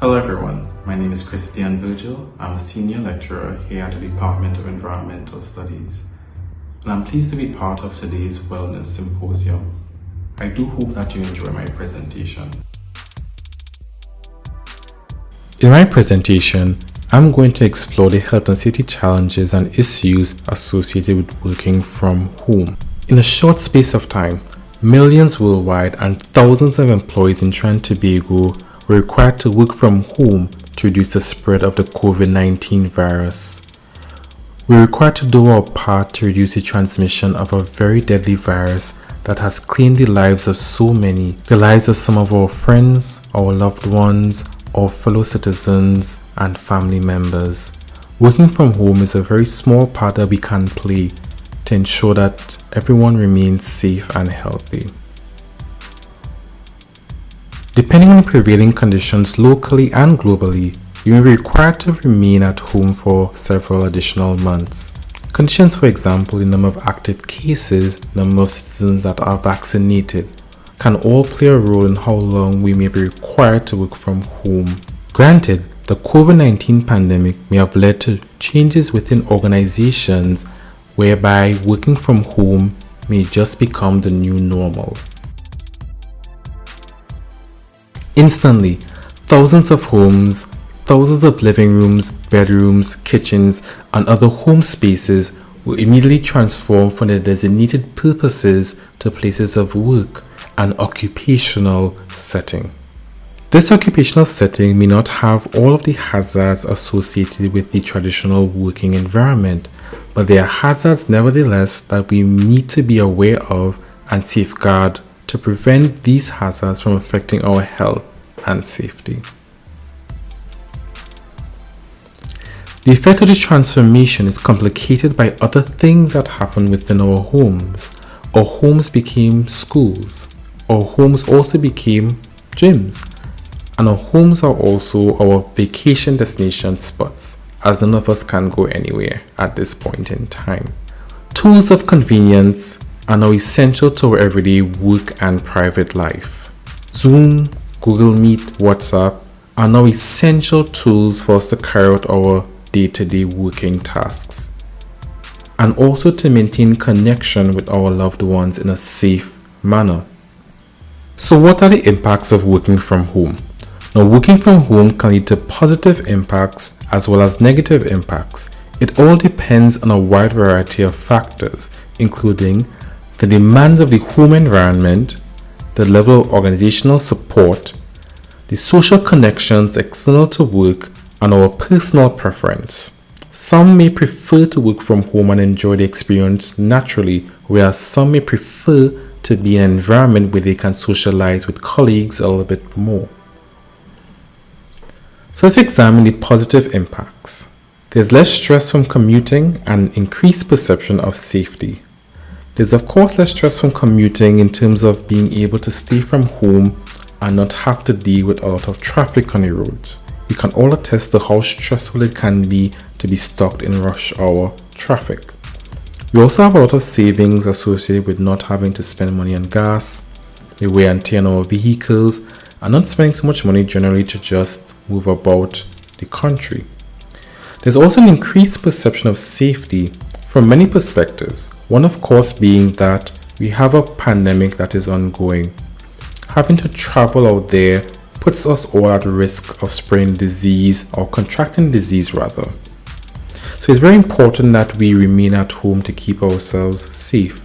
Hello everyone, my name is Christian Virgil. I'm a senior lecturer here at the Department of Environmental Studies, and I'm pleased to be part of today's Wellness Symposium. I do hope that you enjoy my presentation. In my presentation, I'm going to explore the health and safety challenges and issues associated with working from home. In a short space of time, millions worldwide and thousands of employees in Trinidad and Tobago were required to work from home to reduce the spread of the COVID-19 virus. We're required to do our part to reduce the transmission of a very deadly virus that has claimed the lives of so many, the lives of some of our friends, our loved ones, our fellow citizens, and family members. Working from home is a very small part that we can play to ensure that everyone remains safe and healthy. Depending on the prevailing conditions locally and globally, you may be required to remain at home for several additional months. Conditions, for example, the number of active cases, number of citizens that are vaccinated, can all play a role in how long we may be required to work from home. Granted, the COVID-19 pandemic may have led to changes within organizations whereby working from home may just become the new normal. Instantly, thousands of homes, thousands of living rooms, bedrooms, kitchens, and other home spaces will immediately transform from their designated purposes to places of work and occupational setting. This occupational setting may not have all of the hazards associated with the traditional working environment, but there are hazards nevertheless that we need to be aware of and safeguard to prevent these hazards from affecting our health and safety. The effect of this transformation is complicated by other things that happen within our homes. Our homes became schools. Our homes also became gyms. And our homes are also our vacation destination spots, as none of us can go anywhere at this point in time. Tools of convenience are now essential to our everyday work and private life. Zoom, Google Meet, WhatsApp are now essential tools for us to carry out our day-to-day working tasks, and also to maintain connection with our loved ones in a safe manner. So what are the impacts of working from home? Now, working from home can lead to positive impacts as well as negative impacts. It all depends on a wide variety of factors, including the demands of the home environment, the level of organizational support, the social connections external to work, and our personal preference. Some may prefer to work from home and enjoy the experience naturally, whereas some may prefer to be in an environment where they can socialize with colleagues a little bit more. So let's examine the positive impacts. There's less stress from commuting and increased perception of safety. There's of course less stress from commuting in terms of being able to stay from home and not have to deal with a lot of traffic on the roads. We can all attest to how stressful it can be to be stuck in rush hour traffic. We also have a lot of savings associated with not having to spend money on gas, the wear and tear on our vehicles, and not spending so much money generally to just move about the country. There's also an increased perception of safety from many perspectives. One, of course, being that we have a pandemic that is ongoing. Having to travel out there puts us all at risk of spreading disease or contracting disease rather. So it's very important that we remain at home to keep ourselves safe.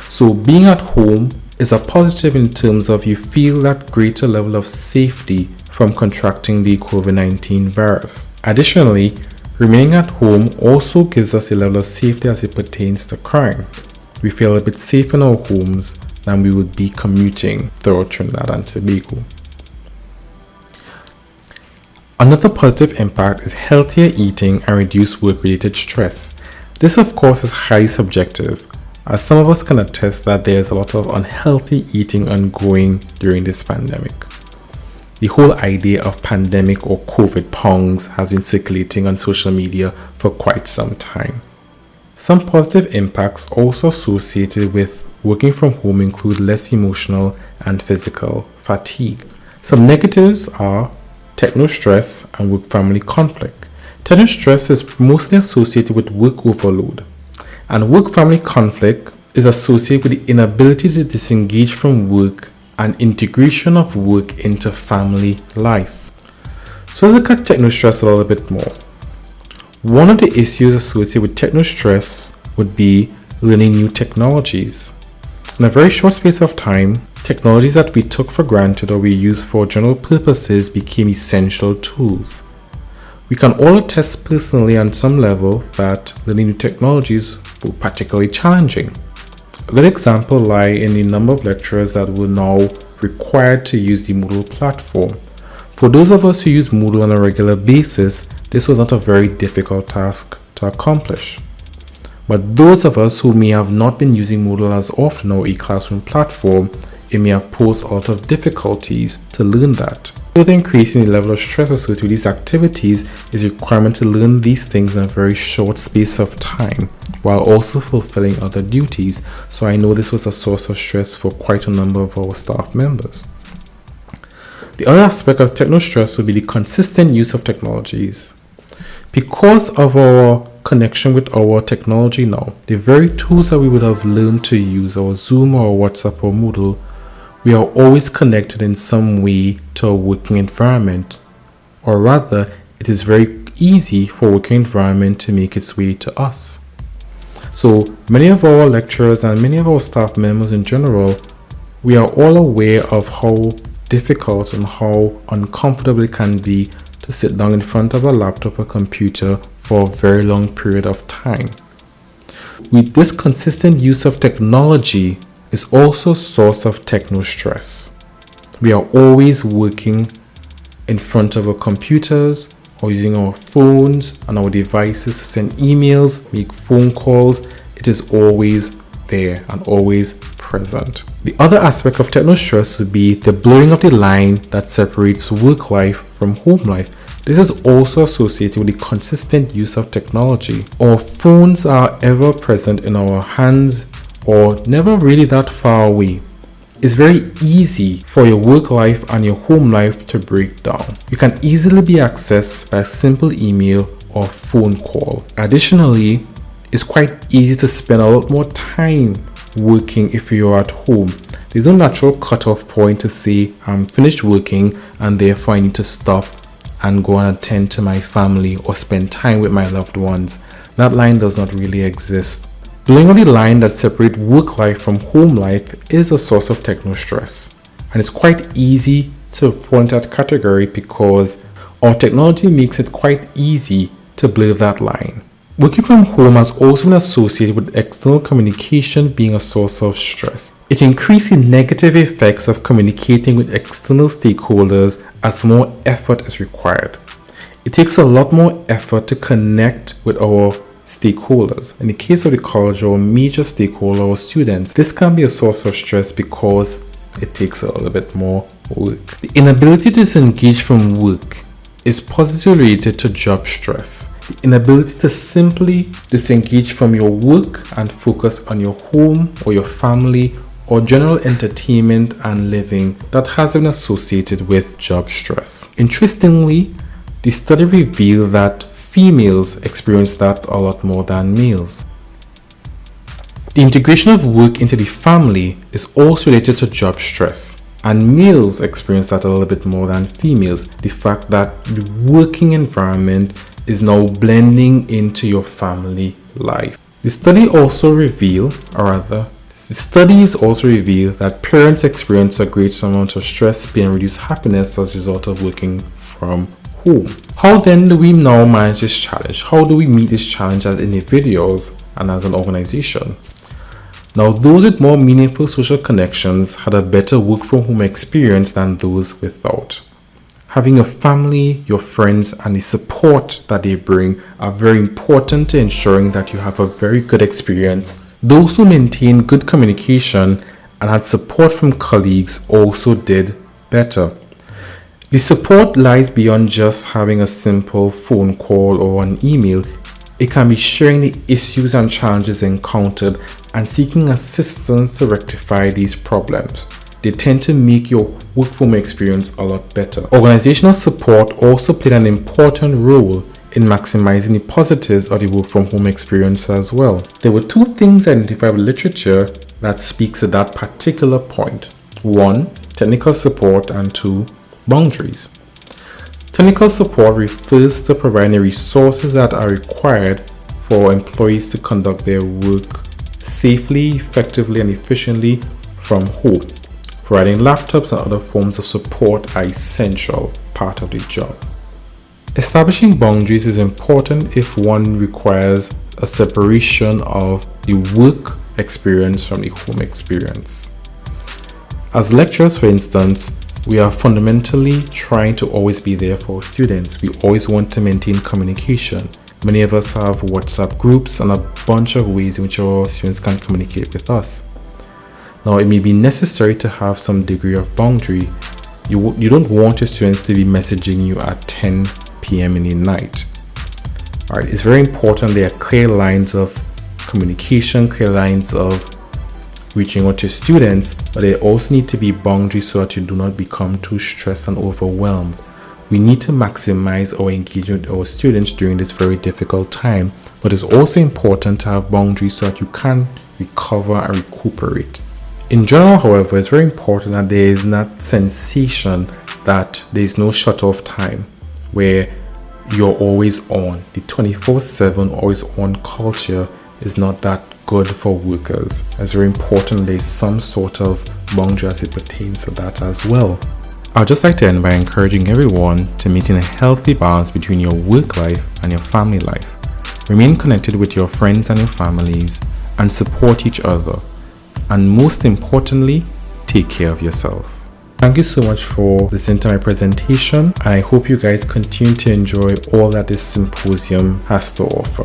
So being at home is a positive in terms of you feel that greater level of safety from contracting the COVID-19 virus. Additionally, remaining at home also gives us a level of safety as it pertains to crime. We feel a bit safer in our homes than we would be commuting throughout Trinidad and Tobago. Another positive impact is healthier eating and reduced work-related stress. This, of course, is highly subjective, as some of us can attest that there's a lot of unhealthy eating ongoing during this pandemic. The whole idea of pandemic or COVID pongs has been circulating on social media for quite some time. Some positive impacts also associated with working from home include less emotional and physical fatigue. Some negatives are techno-stress, and work-family conflict. Techno-stress is mostly associated with work overload, and work-family conflict is associated with the inability to disengage from work and integration of work into family life. So let's look at techno-stress a little bit more. One of the issues associated with techno-stress would be learning new technologies. In a very short space of time, technologies that we took for granted or we used for general purposes became essential tools. We can all attest personally on some level that learning new technologies were particularly challenging. A good example lies in the number of lecturers that were now required to use the Moodle platform. For those of us who use Moodle on a regular basis, this was not a very difficult task to accomplish. But those of us who may have not been using Moodle as often or e-classroom platform, it may have posed a lot of difficulties to learn that. Further increasing the level of stress associated with these activities is the requirement to learn these things in a very short space of time, while also fulfilling other duties. So I know this was a source of stress for quite a number of our staff members. The other aspect of techno-stress would be the consistent use of technologies. Because of our connection with our technology now, the very tools that we would have learned to use, our Zoom or WhatsApp or Moodle, we are always connected in some way to a working environment. Or rather, it is very easy for a working environment to make its way to us. So many of our lecturers and many of our staff members in general, we are all aware of how difficult and how uncomfortable it can be to sit down in front of a laptop or computer for a very long period of time. With this consistent use of technology is also a source of techno-stress. We are always working in front of our computers or using our phones and our devices to send emails, make phone calls. It is always there and always present. The other aspect of techno-stress would be the blurring of the line that separates work life from home life. This is also associated with the consistent use of technology. Our phones are ever present in our hands or never really that far away. It's very easy for your work life and your home life to break down. You can easily be accessed by a simple email or phone call. Additionally, it's quite easy to spend a lot more time working if you're at home. There's no natural cutoff point to say I'm finished working and therefore I need to stop and go and attend to my family or spend time with my loved ones. That line does not really exist. Blurring of the line that separates work life from home life is a source of techno-stress, and it's quite easy to fall into that category because our technology makes it quite easy to blur that line. Working from home has also been associated with external communication being a source of stress. It increases the negative effects of communicating with external stakeholders as more effort is required. It takes a lot more effort to connect with our stakeholders. In the case of the college, our major stakeholder, our students, this can be a source of stress because it takes a little bit more work. The inability to disengage from work is positively related to job stress. The inability to simply disengage from your work and focus on your home or your family or general entertainment and living that has been associated with job stress. Interestingly, the study revealed that females experience that a lot more than males. The integration of work into the family is also related to job stress, and males experience that a little bit more than females. The fact that the working environment is now blending into your family life. The studies also reveal that parents experience a great amount of stress, pain, and reduced happiness as a result of working from home. How then do we now manage this challenge? How do we meet this challenge as individuals and as an organization? Now, those with more meaningful social connections had a better work from home experience than those without. Having a family, your friends, and the support that they bring are very important to ensuring that you have a very good experience. Those who maintain good communication and had support from colleagues also did better. The support lies beyond just having a simple phone call or an email. It can be sharing the issues and challenges encountered and seeking assistance to rectify these problems. they tend to make your work from home experience a lot better. Organizational support also played an important role in maximizing the positives of the work from home experience as well. There were two things identified with literature that speaks to that particular point. One, technical support, and two, boundaries. Technical support refers to providing the resources that are required for employees to conduct their work safely, effectively, and efficiently from home. Providing laptops and other forms of support are essential part of the job. Establishing boundaries is important if one requires a separation of the work experience from the home experience. As lecturers, for instance, we are fundamentally trying to always be there for students. We always want to maintain communication. Many of us have WhatsApp groups and a bunch of ways in which our students can communicate with us. Now, it may be necessary to have some degree of boundary. You don't want your students to be messaging you at 10 p.m. in the night. Alright, it's very important there are clear lines of communication, clear lines of reaching out to students, but there also need to be boundaries so that you do not become too stressed and overwhelmed. We need to maximize our engagement with our students during this very difficult time, but it's also important to have boundaries so that you can recover and recuperate. In general, however, it's very important that there is not sensation that there is no shut-off time where you're always on. The 24/7 always on culture is not that good for workers. It's very important there's some sort of boundary as it pertains to that as well. I'd just like to end by encouraging everyone to maintain a healthy balance between your work life and your family life. Remain connected with your friends and your families and support each other. And most importantly, take care of yourself. Thank you so much for listening to my presentation, and I hope you guys continue to enjoy all that this symposium has to offer.